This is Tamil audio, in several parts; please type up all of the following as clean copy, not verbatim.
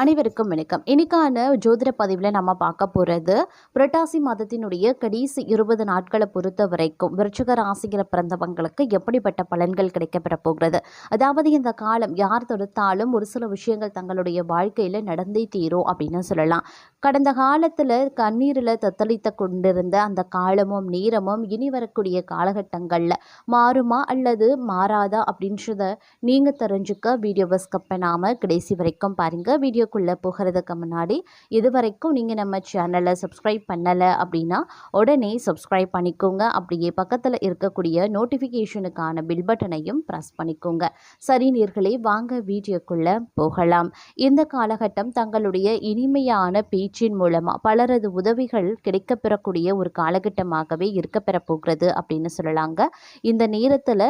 அனைவருக்கும் வணக்கம். இன்னைக்கான ஜோதிட பதிவில் நம்ம பார்க்க போகிறது புரட்டாசி மாதத்தினுடைய கடைசி 20 நாட்களை பொறுத்த வரைக்கும் விருச்சிக ராசியில் பிறந்தவங்களுக்கு எப்படிப்பட்ட பலன்கள் கிடைக்கப்பெற போகிறது. அதாவது இந்த காலம் யார் தொடுத்தாலும் ஒரு சில விஷயங்கள் தங்களுடைய வாழ்க்கையில் நடந்தே தீரும் அப்படின்னு சொல்லலாம். கடந்த காலத்தில் கண்ணீரில் தத்தளித்து கொண்டிருந்த அந்த காலமும் நேரமும் இனி வரக்கூடிய காலகட்டங்களில் மாறுமா அல்லது மாறாதா அப்படின்றத நீங்கள் தெரிஞ்சுக்க வீடியோவை ஸ்கிப் பண்ணாமல் கடைசி வரைக்கும் பாருங்கள். வீடியோக்குள்ளே போகிறதுக்கு முன்னாடி இது வரைக்கும் நீங்கள் நம்ம சேனலை சப்ஸ்கிரைப் பண்ணலை அப்படின்னா உடனே சப்ஸ்கிரைப் பண்ணிக்கோங்க. அப்படியே பக்கத்தில் இருக்கக்கூடிய நோட்டிஃபிகேஷனுக்கான பில் பட்டனையும் ப்ரெஸ் பண்ணிக்கோங்க. சரி நேர்களே, வாங்க வீடியோக்குள்ளே போகலாம். இந்த காலகட்டம் தங்களுடைய இனிமையான பேச்சின் மூலமாக பலரது உதவிகள் கிடைக்கப்பெறக்கூடிய ஒரு காலகட்டமாகவே இருக்கப்பெற போகிறது அப்படின்னு சொல்லலாங்க. இந்த நேரத்தில்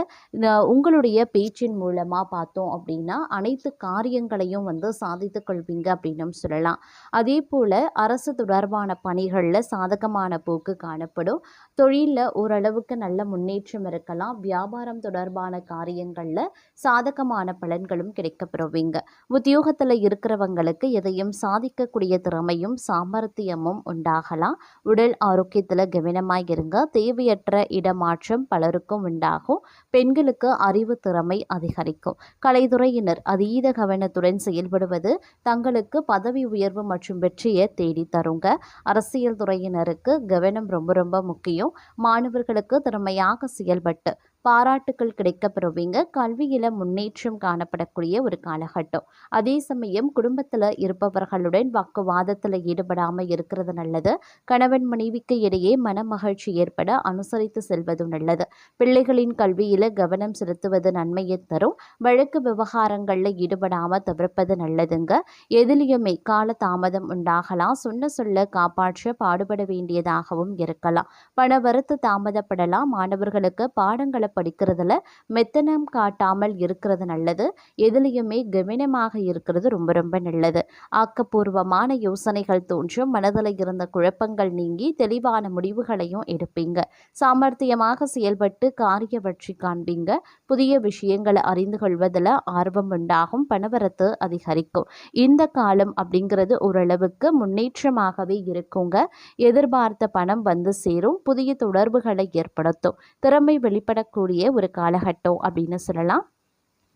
உங்களுடைய பேச்சின் மூலமாக பார்த்தோம் அப்படின்னா அனைத்து காரியங்களையும் சாதித்துக் கொள்வீங்க அப்படின்னு சொல்லலாம். அதே போல் அரசு தொடர்பான பணிகளில் சாதகமான போக்கு காணப்படும். தொழிலில் ஓரளவுக்கு நல்ல முன்னேற்றம் இருக்கலாம். வியாபாரம் தொடர்பான காரியங்களில் சாதகமான பலன்களும் கிடைக்கப்பெறுவீங்க. உத்தியோகத்தில் இருக்கிறவங்களுக்கு எதையும் சாதிக்கக்கூடிய திறமையும் சாமர்த்தியமும் உண்டாகலாம். உடல் ஆரோக்கியத்தில் கவனமாக இருங்க. தேவையற்ற இடமாற்றம் பலருக்கும் உண்டாகும். பெண்களுக்கு அறிவு திறமை அதிகரிக்கும். கலைத்துறையினர் அதீத கவனத்துடன் செயல்படுவது தங்களுக்கு பதவி உயர்வு மற்றும் வெற்றியை தேடி தருங்க. அரசியல் துறையினருக்கு கவனம் ரொம்ப முக்கியம். மாணவர்களுக்கு திறமையாக செயல்பட்டு பாராட்டுக்கள் கிடைக்கப்பெறுவீங்க. கல்வியில் முன்னேற்றம் காணப்படக்கூடிய ஒரு காலகட்டம். அதே சமயம் குடும்பத்தில் இருப்பவர்களுடன் வாக்குவாதத்தில் ஈடுபடாமல் இருக்கிறது நல்லது. கணவன் மனைவிக்கு இடையே மன மகிழ்ச்சி ஏற்பட அனுசரித்து செல்வது நல்லது. பிள்ளைகளின் கல்வியில் கவனம் செலுத்துவது நன்மையை தரும். வழக்கு விவகாரங்களில் ஈடுபடாமல் தவிர்ப்பது நல்லதுங்க. எதிலையுமே கால தாமதம் உண்டாகலாம். சொன்ன சொல்ல காப்பாற்ற பாடுபட வேண்டியதாகவும் இருக்கலாம். பண வரத்து தாமதப்படலாம். மாணவர்களுக்கு பாடங்களை படிக்கிறதுல மெத்தனம் காட்டாமல் இருக்கிறது நல்லது. எதிலையுமே கவனமாக இருக்கிறது ரொம்ப நல்லது. ஆக்கப்பூர்வமான யோசனைகள் தோன்றும். மனதில் இருந்த குழப்பங்கள் நீங்கி தெளிவான முடிவுகளையும் எடுப்பீங்க. சாமர்த்தியமாக செயல்பட்டு காரிய வெற்றி காண்பீங்க. புதிய விஷயங்களை அறிந்து கொள்வதில் ஆர்வம் உண்டாகும். பணவரத்து அதிகரிக்கும். இந்த காலம் அப்படிங்கிறது ஓரளவுக்கு முன்னேற்றமாகவே இருக்குங்க. எதிர்பார்த்த பணம் வந்து சேரும். புதிய தொடர்புகளை ஏற்படுத்தும். திறமை வெளிப்படக்கூடிய ஒரு காலகட்டம் அப்படின்னு சொல்லலாம்.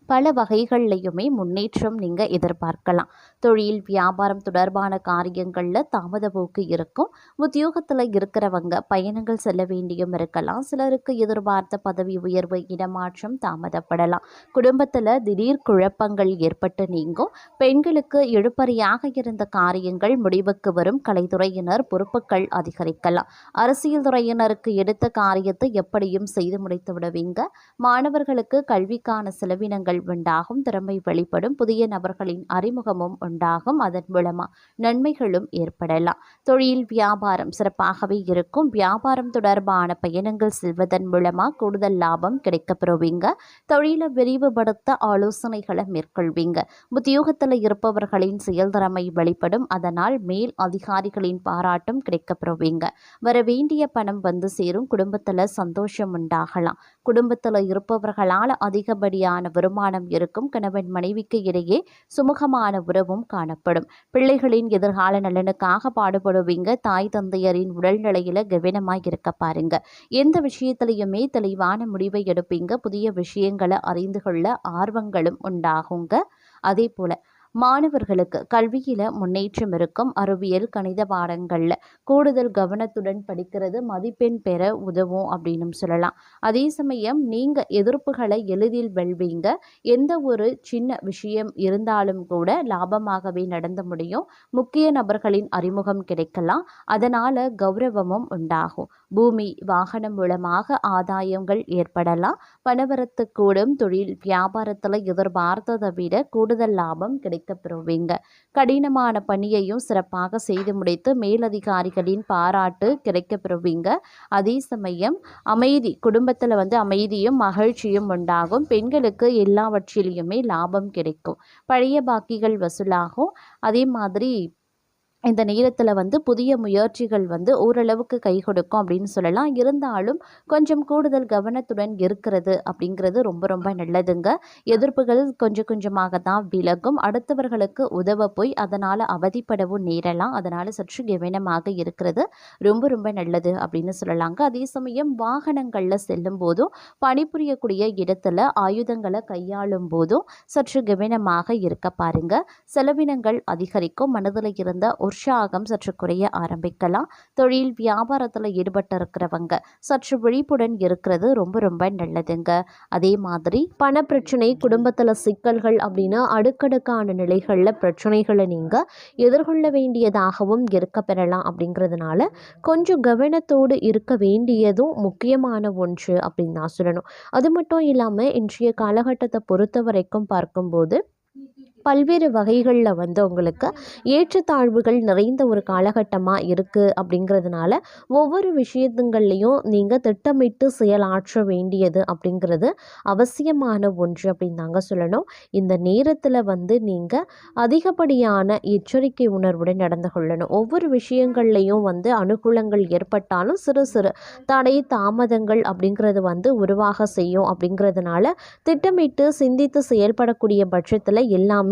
பல வகைகள்லையுமே முன்னேற்றம் நீங்கள் எதிர்பார்க்கலாம். தொழில் வியாபாரம் தொடர்பான காரியங்களில் தாமத போக்கு இருக்கும். உத்தியோகத்தில் இருக்கிறவங்க பயணங்கள் செல்ல வேண்டியும் இருக்கலாம். சிலருக்கு எதிர்பார்த்த பதவி உயர்வு இடமாற்றம் தாமதப்படலாம். குடும்பத்தில் திடீர் குழப்பங்கள் ஏற்பட்டு நீங்கும். பெண்களுக்கு இழுபறியாக இருந்த காரியங்கள் முடிவுக்கு வரும். கலைத்துறையினர் பொறுப்புகள் அதிகரிக்கலாம். அரசியல் துறையினருக்கு எடுத்த காரியத்தை எப்படியும் செய்து முடித்து விடுவீங்க. மாணவர்களுக்கு கல்விக்கான செலவினங்கள் உண்டாகும். திறமை வெளிப்படும். புதிய நபர்களின் அறிமுகமும் உண்டாகும். அதன் மூலமா நன்மைகளும் ஏற்படலாம். தொழில் வியாபாரம் சிறப்பாகவே இருக்கும். வியாபாரம் தொடர்பான பயணங்கள் செல்வதன் மூலமா கூடுதல் லாபம் கிடைக்கப்பெறுவீங்க. தொழிலை விரிவுபடுத்த ஆலோசனைகளை மேற்கொள்வீங்க. உத்தியோகத்தில் இருப்பவர்களின் செயல்திறமை வெளிப்படும். அதனால் மேல் அதிகாரிகளின் பாராட்டும் கிடைக்கப்பெறுவீங்க. வர வேண்டிய பணம் வந்து சேரும். குடும்பத்தில் சந்தோஷம் உண்டாகலாம். குடும்பத்தில் இருப்பவர்களால் அதிகப்படியான வருமானம் இருக்கும். கணவன் மனைவிக்கு இடையே சுமூகமான உறவும் காணப்படும். பிள்ளைகளின் எதிர்கால நலனுக்காக பாடுபடுவீங்க. தாய் தந்தையரின் உடல்நிலையில கவனமாக இருக்க பாருங்க. எந்த விஷயத்திலையுமே தெளிவான முடிவை எடுப்பீங்க. புதிய விஷயங்களை அறிந்து கொள்ள ஆர்வங்களும் உண்டாகுங்க. அதே போல மாணவர்களுக்கு கல்வியில் முன்னேற்றம் இருக்கும். அறிவியல் கணித பாடங்களில் கூடுதல் கவனத்துடன் படிக்கிறது மதிப்பெண் பெற உதவும் அப்படின்னு சொல்லலாம். அதே சமயம் நீங்கள் எதிர்ப்புகளை எளிதில் வெல்வீங்க. எந்த ஒரு சின்ன விஷயம் இருந்தாலும் கூட லாபமாகவே நடந்து முடியும். முக்கிய நபர்களின் அறிமுகம் கிடைக்கலாம். அதனால் கௌரவமும் உண்டாகும். பூமி வாகனம் மூலமாக ஆதாயங்கள் ஏற்படலாம். பணவரத்து கூடும். தொழில் வியாபாரத்தில் எதிர்பார்த்ததை விட கூடுதல் லாபம் கிடைக்கப்பெறுவீங்க. கடினமான பணியையும் சிறப்பாக செய்து முடித்து மேலதிகாரிகளின் பாராட்டு கிடைக்கப்பெறுவீங்க. அதே சமயம் அமைதி குடும்பத்தில் அமைதியும் மகிழ்ச்சியும் உண்டாகும். பெண்களுக்கு எல்லாவற்றிலையுமே லாபம் கிடைக்கும். பழைய பாக்கிகள் வசூலாகும். அதே மாதிரி இந்த நேரத்தில் வந்து புதிய முயற்சிகள் வந்து ஓரளவுக்கு கை கொடுக்கும் அப்படின்னு சொல்லலாம். இருந்தாலும் கொஞ்சம் கூடுதல் கவனத்துடன் இருக்கிறது அப்படிங்கிறது ரொம்ப ரொம்ப நல்லதுங்க. எதிர்ப்புகள் கொஞ்சம் கொஞ்சமாக தான் விலகும். அடுத்தவர்களுக்கு உதவ போய் அதனால் அவதிப்படவும் நேரலாம். அதனால் சற்று கவனமாக இருக்கிறது ரொம்ப ரொம்ப நல்லது அப்படின்னு சொல்லலாங்க. அதே சமயம் வாகனங்களில் செல்லும் போதும் பணிபுரியக்கூடிய இடத்துல ஆயுதங்களை கையாளும் போதும் சற்று கவனமாக இருக்க பாருங்க. செலவினங்கள் அதிகரிக்கும். மனதில் இருந்த உற்சாகம் சற்று குறைய ஆரம்பிக்கலாம். தொழில் வியாபாரத்தில் ஈடுபட்டு இருக்கிறவங்க சற்று விழிப்புடன் இருக்கிறது ரொம்ப ரொம்ப நல்லதுங்க. அதே மாதிரி பண பிரச்சனை, குடும்பத்தில் சிக்கல்கள் அப்படின்னு அடுக்கடுக்கான நிலைகளில் பிரச்சனைகளை நீங்கள் எதிர்கொள்ள வேண்டியதாகவும் இருக்க பெறலாம். அப்படிங்கிறதுனால கொஞ்சம் கவனத்தோடு இருக்க வேண்டியதும் முக்கியமான ஒன்று அப்படின்னு தான் சொல்லணும். அது மட்டும் இல்லாமல் இன்றைய காலகட்டத்தை பொறுத்த வரைக்கும் பார்க்கும்போது பல்வேறு வகைகளில் வந்து உங்களுக்கு ஏற்றத்தாழ்வுகள் நிறைந்த ஒரு காலகட்டமாக இருக்குது. அப்படிங்கிறதுனால ஒவ்வொரு விஷயத்துங்கள்லையும் நீங்கள் திட்டமிட்டு செயலாற்ற வேண்டியது அப்படிங்கிறது அவசியமான ஒன்று அப்படின்னு தாங்க சொல்லணும். இந்த நேரத்தில் வந்து நீங்கள் அதிகப்படியான எச்சரிக்கை உணர்வுடன் நடந்து கொள்ளணும். ஒவ்வொரு விஷயங்கள்லையும் வந்து அனுகூலங்கள் ஏற்பட்டாலும் சிறு சிறு தடை தாமதங்கள் அப்படிங்கிறது வந்து உருவாக செய்யும். அப்படிங்கிறதுனால திட்டமிட்டு சிந்தித்து செயல்படக்கூடிய பட்சத்தில் எல்லாமே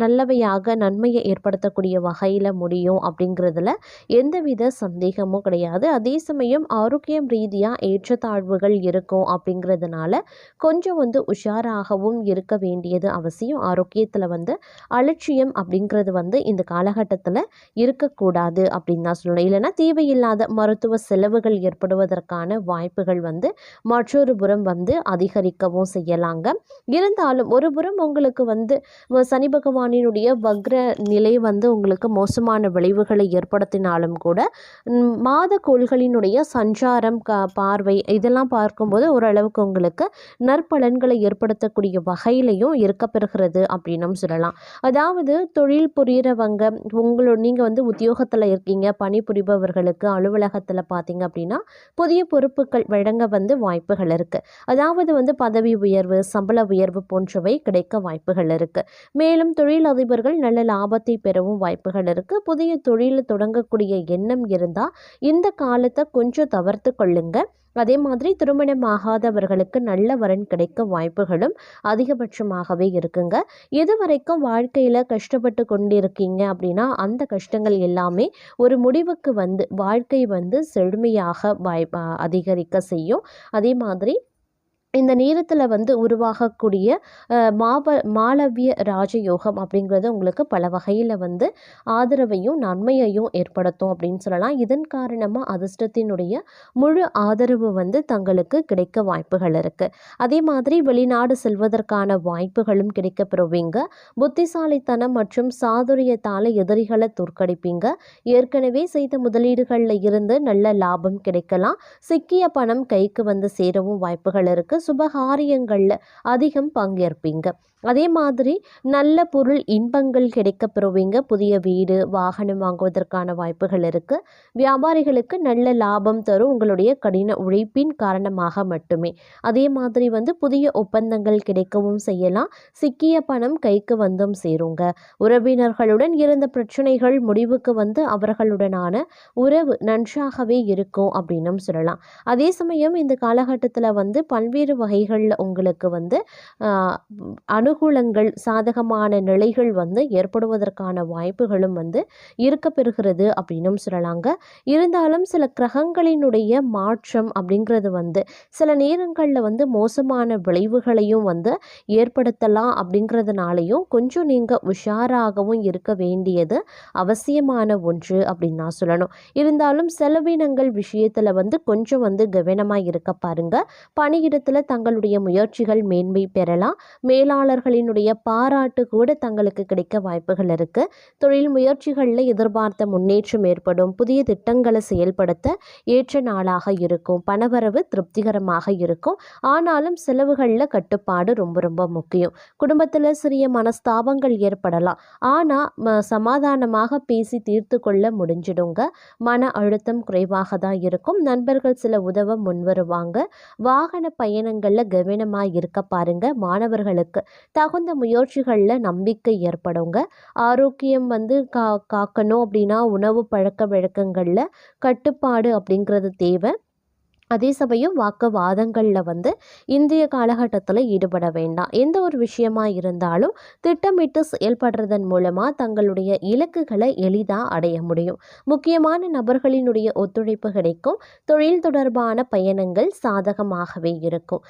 நல்லவையாக நன்மையை ஏற்படுத்தக்கூடிய வகையில் முடியும் அப்படிங்கிறதுல எந்தவித சந்தேகமும் கிடையாது. அதே சமயம் ஆரோக்கியம் ரீதியாக ஏற்றத்தாழ்வுகள் இருக்கும். அப்படிங்கிறதுனால கொஞ்சம் வந்து உஷாராகவும் இருக்க வேண்டியது அவசியம். ஆரோக்கியத்தில் வந்து அலட்சியம் அப்படிங்கிறது வந்து இந்த காலகட்டத்தில் இருக்கக்கூடாது அப்படின்னு தான் சொல்லணும். இல்லைன்னா தேவையில்லாத மருத்துவ செலவுகள் ஏற்படுவதற்கான வாய்ப்புகள் வந்து மற்றொரு புறம் வந்து அதிகரிக்கவும் செய்யலாங்க. இருந்தாலும் ஒரு புறம் உங்களுக்கு வந்து சனி பகவானினுடைய வக்ர நிலை வந்து உங்களுக்கு மோசமான விளைவுகளை ஏற்படுத்தினாலும் கூட மாத கோள்களினுடைய சஞ்சாரம், பார்வை இதெல்லாம் பார்க்கும்போது ஓரளவுக்கு உங்களுக்கு நற்பலன்களை ஏற்படுத்தக்கூடிய வகையிலையும் இருக்கப்பெறுகிறது அப்படின்னும் சொல்லலாம். அதாவது தொழில் புரிகிறவங்க, நீங்கள் வந்து உத்தியோகத்தில் இருக்கீங்க, பணிபுரிபவர்களுக்கு அலுவலகத்தில் பார்த்தீங்க அப்படின்னா புதிய பொறுப்புகள் வழங்க வந்து வாய்ப்புகள் இருக்குது. அதாவது வந்து பதவி உயர்வு, சம்பள உயர்வு போன்றவை கிடைக்க வாய்ப்புகள் இருக்குது. மேலும் தொழிலதிபர்கள் நல்ல லாபத்தை பெறவும் வாய்ப்புகள் இருக்குது. புதிய தொழில் தொடங்கக்கூடிய எண்ணம் இருந்தால் இந்த காலத்தை கொஞ்சம் தவிர்த்து கொள்ளுங்க. அதே மாதிரி திருமணமாகாதவர்களுக்கு நல்ல வரன் கிடைக்க வாய்ப்புகளும் அதிகபட்சமாகவே இருக்குங்க. இதுவரைக்கும் வாழ்க்கையில் கஷ்டப்பட்டு கொண்டிருக்கீங்க அப்படின்னா அந்த கஷ்டங்கள் எல்லாமே ஒரு முடிவுக்கு வந்து வாழ்க்கை வந்து செழுமையாக அதிகரிக்க செய்யும். அதே மாதிரி இந்த நேரத்தில் வந்து உருவாகக்கூடிய மாளவிய ராஜயோகம் அப்படிங்கிறது உங்களுக்கு பல வகையில் வந்து ஆதரவையும் நன்மையையும் ஏற்படுத்தும் அப்படின்னு சொல்லலாம். இதன் காரணமாக அதிர்ஷ்டத்தினுடைய முழு ஆதரவு வந்து தங்களுக்கு கிடைக்க வாய்ப்புகள் இருக்குது. அதே மாதிரி வெளிநாடு செல்வதற்கான வாய்ப்புகளும் கிடைக்கப்பெறுவீங்க. புத்திசாலித்தனம் மற்றும் சாதுரியத்தால் எதிரிகளை தோற்கடிப்பீங்க. ஏற்கனவே செய்த முதலீடுகளில் இருந்து நல்ல லாபம் கிடைக்கலாம். சிக்கிய பணம் கைக்கு வந்து சேரவும் வாய்ப்புகள் இருக்குது. சுபகாரியங்களில் அதிகம் பங்கேற்பீங்க. அதே மாதிரி நல்ல பொருள் இன்பங்கள் கிடைக்க பெறுவீங்க. புதிய வீடு, வாகனம் வாங்குவதற்கான வாய்ப்புகள் இருக்குது. வியாபாரிகளுக்கு நல்ல லாபம் தரும் உங்களுடைய கடின உழைப்பின் காரணமாக மட்டுமே. அதே மாதிரி வந்து புதிய ஒப்பந்தங்கள் கிடைக்கவும் செய்யலாம். சிக்கிய பணம் கைக்கு வந்தும் சேருங்க. உறவினர்களுடன் இருந்த பிரச்சனைகள் முடிவுக்கு வந்து அவர்களுடனான உறவு நன்றாகவே இருக்கும் அப்படின்னும் சொல்லலாம். அதே சமயம் இந்த காலகட்டத்தில் வந்து பல்வேறு வகைகளில் உங்களுக்கு வந்து அனுகூலங்கள், சாதகமான நிலைகள் வந்து ஏற்படுவதற்கான வாய்ப்புகளும் வந்து இருக்கப்பெறுகிறது அப்படின்னும் சொல்லலாங்க. இருந்தாலும் சில கிரகங்களினுடைய மாற்றம் அப்படிங்கிறது வந்து சில நேரங்களில் வந்து மோசமான விளைவுகளையும் வந்து ஏற்படுத்தலாம். அப்படிங்கிறதுனாலையும் கொஞ்சம் நீங்கள் உஷாராகவும் இருக்க வேண்டியது அவசியமான ஒன்று அப்படின்னு தான் சொல்லணும். இருந்தாலும் செலவினங்கள் விஷயத்தில் வந்து கொஞ்சம் வந்து கவனமாக இருக்க பாருங்க. பணியிடத்தில் தங்களுடைய முயற்சிகள் மேன்மை பெறலாம். மேலாளர்களினுடைய பாராட்டு கூட தங்களுக்கு கிடைக்க வாய்ப்புகள் இருக்குது. தொழில் முயற்சிகளில் எதிர்பார்த்த முன்னேற்றம் ஏற்படும். புதிய திட்டங்களை செயல்படுத்த ஏற்ற நாளாக இருக்கும். பணவரவு திருப்திகரமாக இருக்கும். ஆனாலும் செலவுகளில் கட்டுப்பாடு ரொம்ப ரொம்ப முக்கியம். குடும்பத்தில் சிறிய மனஸ்தாபங்கள் ஏற்படலாம். ஆனால் சமாதானமாக பேசி தீர்த்து கொள்ள முடிஞ்சிடுங்க. மன அழுத்தம் குறைவாக தான் இருக்கும். நண்பர்கள் சில உதவ முன்வருவாங்க. வாகன பயணங்களில் கவனமாக இருக்க பாருங்க. மாணவர்களுக்கு தகுந்த முயற்சிகளில் நம்பிக்கை ஏற்படுங்க. ஆரோக்கியம் காக்கணும் அப்படின்னா உணவு பழக்க வழக்கங்களில் கட்டுப்பாடு அப்படிங்கிறது தேவை. அதே சமயம் வாக்குவாதங்களில் இந்திய காலகட்டத்தில் ஈடுபட வேண்டாம். எந்த ஒரு விஷயமா இருந்தாலும் திட்டமிட்டு செயல்படுறதன் மூலமாக தங்களுடைய இலக்குகளை எளிதாக அடைய முடியும். முக்கியமான நபர்களினுடைய ஒத்துழைப்பு கிடைக்கும். தொழில் தொடர்பான பயணங்கள் சாதகமாகவே இருக்கும்.